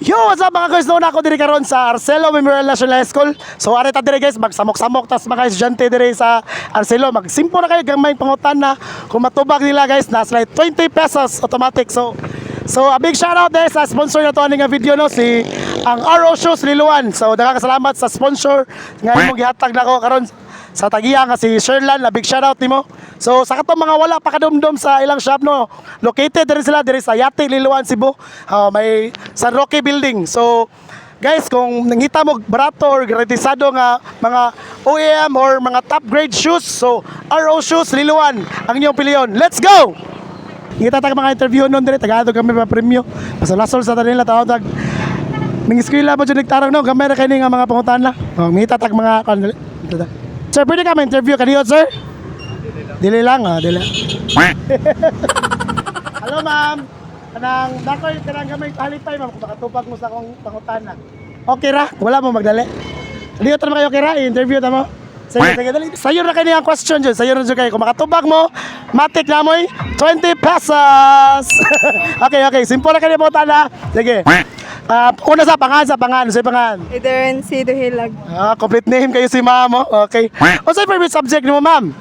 Yo, what's up mga guys? Noon ako diri karon sa Arcelo Memorial National High School. So ari ta diri guys, magsamok-samok tas mga estudyante diri sa Arcelo. Magsimpo na kayo gamay pangutan na kung matubag nila guys, nasa like 20 pesos automatic. So a big shout out there sa sponsor na to aning nga video no, si ang RO Shoes Liluan. So salamat sa sponsor nga imong gihatag nako karon sa tagiya nga si Sherlan. A big shout out nimo. So sa katong mga wala pa kadumdum sa ilang shop no, located diri sila diri sa Yati Liluan, Cebu. May San Roque building. So guys, kung nangita mo barato or gratisado nga mga OEM or mga top grade shoes, so RO Shoes Liluan ang inyong piliyon. Let's go! Kita tag mga interview noon dire, tagadto kami pa premyo. Masalasol sa tanila tao tag ning eskwela mo jud nagtarong no, gamay ra kay nga mga pangutana. Ngita tag mga Sir, pwede ka ma-interview kaniyot, sir? Dili lang, dili. Hello, ma'am. Kanang dakoy kanang gamay halipay, ma'am, kung makatupag mo sa akong pangutana. Okay ra? Wala mo magdali. Dili ta kayo okay ra, i-interview ta mo. Sige, dali. Sayo na kayo ang question dyan. Sayo na dyan kayo. Kung makatubag mo, matik na mo'y 20 pesos. Okay. Simple na kayo po tala. Sige. Una sa pangan. Sa pangan. Eden C. Duhilag. Complete name kayo si ma'am. Okay. O sa'yo favorite subject ni mo, ma'am?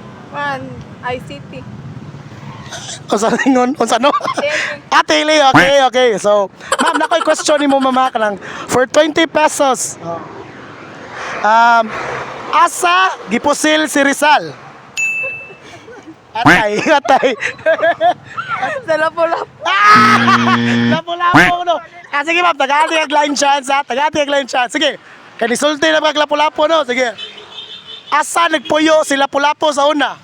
ICT. Unsa no? Atili. Okay. So, ma'am, nakoy question ni mo, mama, kanang for 20 pesos. Asa gipusil si Rizal? Atay. Sa Lapu-Lapu. Lapu-lapu no. Sige ma'am, tagati ang line chance ha. Sige. Kani sulti na mga lapu-lapu no. Sige. Asa nagpuyo si Lapu-Lapu sa una?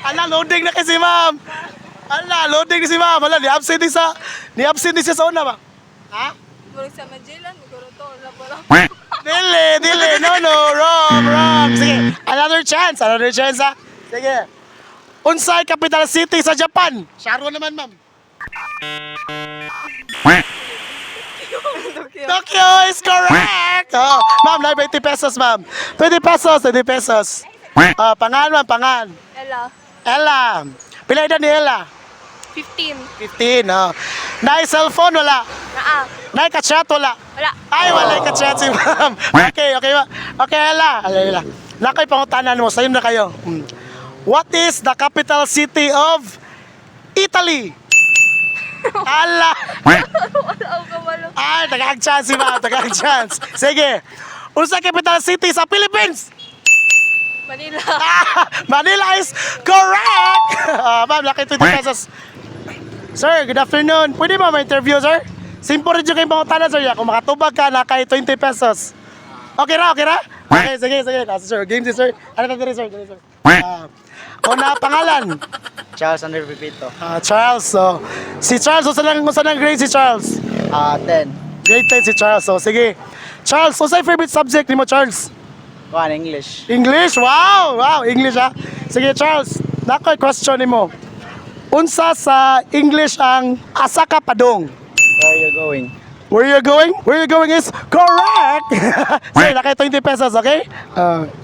Ala, loading na kasi ma'am. Loading na si ma'am. Ni-absent din siya sa una ba? Ha? Murag sa Magellan, siguro to, Lapu-Lapu. Dili. No. Wrong. Sige. Another chance ha. Sige. Unsay capital city sa Japan? Sharo naman, ma'am. Tokyo is correct! Ma'am, 20 pesos, ma'am. 20 pesos. Pangan. Ella. Pila edad ni Ella? 15. 15, Nay cellphone, wala? Nay ka-chat, wala? Wala. Ay, wala ka-chat si ma'am. Okay, Ella. Nakoy pangutanan mo, sayo na kayo. What is the capital city of Italy? Ala! Ay, tagag-chance si ma'am, tagag-chance. Sige. Unsa capital city sa Philippines? Manila. Manila is correct! Ma'am, laki 20 pesos. Sir, good afternoon. Pwede ba ma-interview, sir? Simple rin yung kayong pangutana, sir. Kung makatubag ka, nakay 20 pesos. Okay ra? Okay, sige. Sir, game si sir. Ano ito sir? Una, pangalan? Charles Andre Pipito. Charles. So, si Charles, saan ang grade si Charles? 10. Grade 10 si Charles. So, sige. Charles, what's your favorite subject ni mo, Charles? English. English? Wow, English ha. Sige, Charles, nakoy question ni mo. Unsa sa English ang asa ka padong? Where are you going? Where you going is correct. Sir, nakay 20 pesos, okay?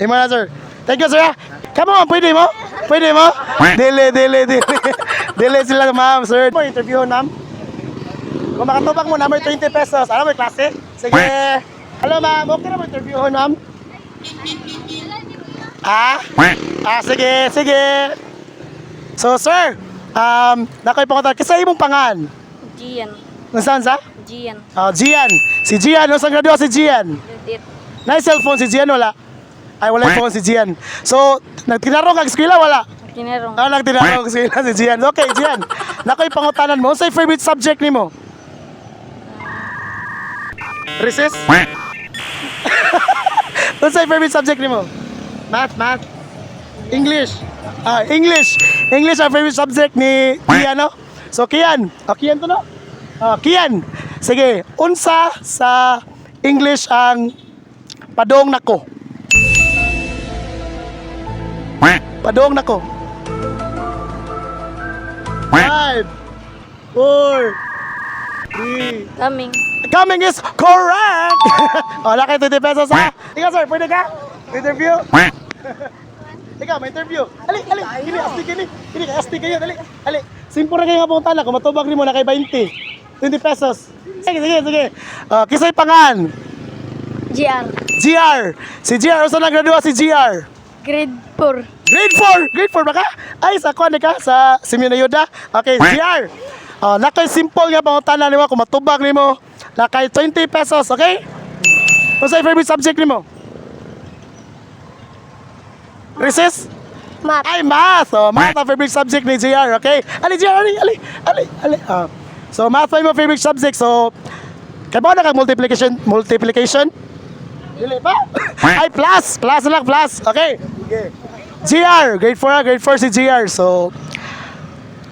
Imo na, sir. Thank you, sir. Come on, pwede mo? Dili. Dili sila, ma'am, sir. Mo interview, ma'am. Kung makatubag mo na, may 20 pesos. Alam mo, klase? Sige. Hello, ma'am. Okay na mo interview, ma'am? Sige. So, sir, nakoy pangutan. Kasi imong pangan? Gian. Nasaan sa? Gian. Gian. Si Gian. Saan graduate si Gian? Edit. Na cellphone si Gian, wala? Ay, wala phone si Gian. So, nagtinarong kag eskwela, wala? Kinarong. Nagtinarong kag eskwela si Gian. Okay, Gian. Nakoy pangutanan mo. Unsay favorite subject nimo? Recess? Unsay favorite subject nimo? Math. English. English ang favorite subject ni Kian, no? So, Kian. Kian to, no? Kian. Sige, unsa sa English ang padong nako? Padong nako. 5, 4, 3. Coming is correct! Laki 20 pesos ha. Ikaw, sir, pwede ka? Interview? Ikaw, may interview. Ali, kini, asti, kini, kay asti kayo, dali. Ali, simple na kayo nga pong tala, kung matubag ni mo na kay 20. 20 pesos. Sige. Kisay pangan. GR. GR. Si GR, usa na gradua si GR. Grade 4. Grade 4 ba ka? Ay, sa kuan ka sa Simeonayuda. Okay, GR. Nakay simple nga pangutana nimo kung matubag nimo, nakay 20 pesos, okay? Unsa favorite subject nimo? Recess? Math. Ay, math. Math ang favorite subject ni JR, okay? Ali, JR, ali. So, math ay mo favorite subject. So, kaya ba na kang multiplication? Dili pa? Ay, plus lang, plus. Okay. GR, grade 4 si GR. So,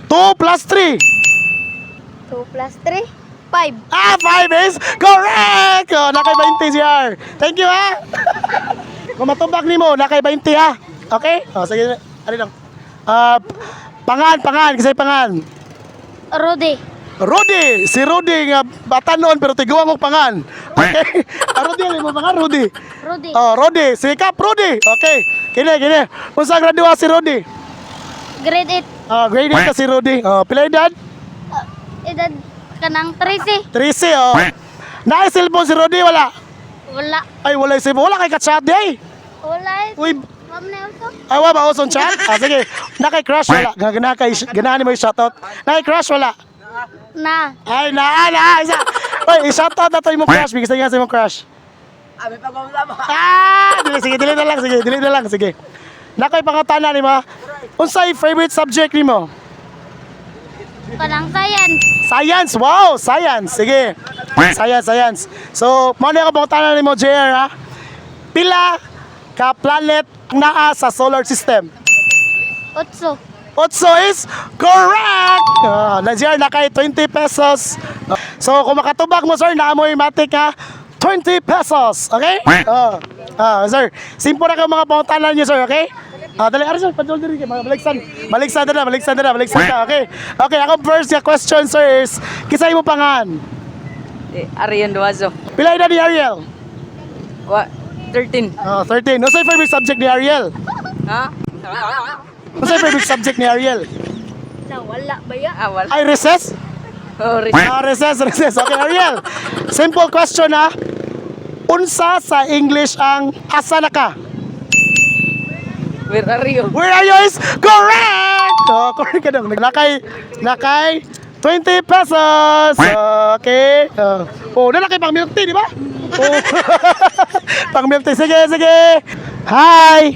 2 plus 3. 2 plus 3? 5. 5 is correct! Nakay 20 GR. Thank you, ha? Kung matubag ni mo, nakay 20, ha? Okay? Sige, ano lang. Pangan, kasi pangan. Rudy, si Rudy nga bata noon pero tiguan mo pangan. Okay? Rudy, ano mo pangan? Rudy. Rudy, sikap Rudy. Okay. Kini. Unsa gradua si Rudy? Grade Grade 8 ka si Rudy. Pila edad? 8. Edad kanang 13. 13, Naay cellphone si Rudy, wala? Wala. Ay, wala yung cellphone. Wala kay ka-chat, day. Wala. Uy, Ma'am Nelson. awa ba uson chat? Sige. Nakay crush, wala. Ganahan mo yung shoutout. Nakay crush, wala. Na. Ay, na. Isa. Uy, i-shoutout na to yung crush. Bigis na nga sa yung crush. Dili na lang. Sige. Nakay pangutana ni mo. Unsay favorite subject ni mo? Kanang science. Science. Wow, science. Sige. Science. So, mo na ako pangutana ni mo, JR, ha? Pila ka planet naa sa solar system? 8. 8 is correct! JR, nakay 20 pesos. So, kung makatubag mo, sir, naamoy matik, ha? 20 pesos, okay? Sir, simple na kayo mga pangutanan niyo, sir, okay? Dali, sir, padul diri kayo, baligsan na, okay? Okay, akong first nga question, sir, is, kisay mo pangan? Arian Duazo. Pila edad ni Ariel? 13. 13. Ano sa'yo favorite subject ni Ariel? Ha? Ano sa'yo favorite subject ni Ariel? Wala ba yan? Wala. Ay, recess? Oh, Recess. Okay, Ariel. Simple question, ha? Unsa sa English ang asa na ka? Where are you? Where are you is correct! Correct ka dong. Nakay 20 pesos. Okay. Nakay pang milk tea, di ba? Pang milk tea. Sige. Hi!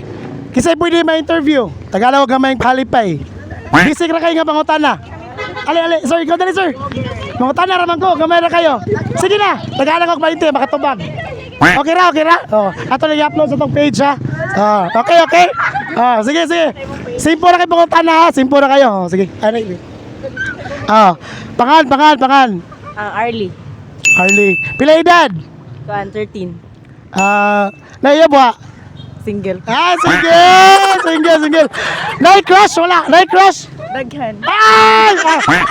Kisay pwede ma-interview. Tagalog ka may palipay. Bisik na kayo nga pangutana. Ali. Sorry, ikaw dali, sir. Pangutana raman ko. Gamay na kayo. Sige na. Tagalog ako 20. Makatubag. Okay ra. Ato lang i-upload sa tong page, ha? Okay. Sige. Simple na kayo pangutana, ha? Simple na kayo. Sige. Pangan. Arlie. Pila edad? 13. Naiya ba? Single. Single. Night crush, wala. Night crush. Daghan. Ay!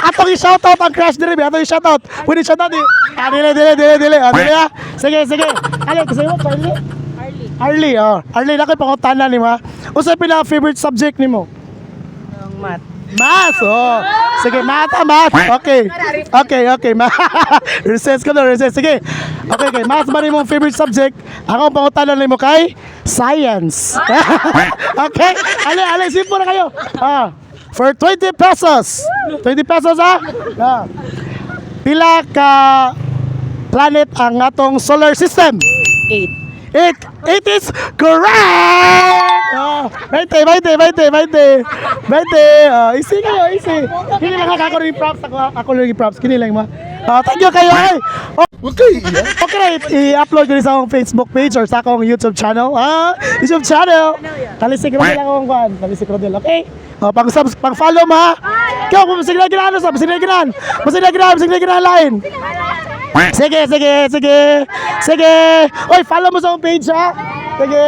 Atong i-shoutout ang crush diri, atong i-shoutout. Pwede shoutout. Dili. Ha? Sige. Ali, kasi mo, Arlie. Arlie, na kayo pangutana ni mo. Unsa pila favorite subject nimo? Ang math. Math. Sige, math. Okay. Recess ko na. Sige. Okay. Math ba rin mong favorite subject? Ako ang pangutanan nimo kay science. Okay? Ali, simple na kayo. For 20 pesos. 20 pesos, ha? Pila ka planet ang atong solar system? 8. 8 is correct! 20. Easy kayo. Kini lang ako rin props. Ako rin props. Kini lang ma. Thank you kayo. Okay na, i-upload ko rin sa akong Facebook page or sa akong YouTube channel. YouTube channel. Talisik Rodel akong kuhan. Talisik Rodel, okay? Pang-follow mo, ha? Ikaw, kung masiglaginan line. Sige. Oy, follow mo sa akong page, ha? Sige.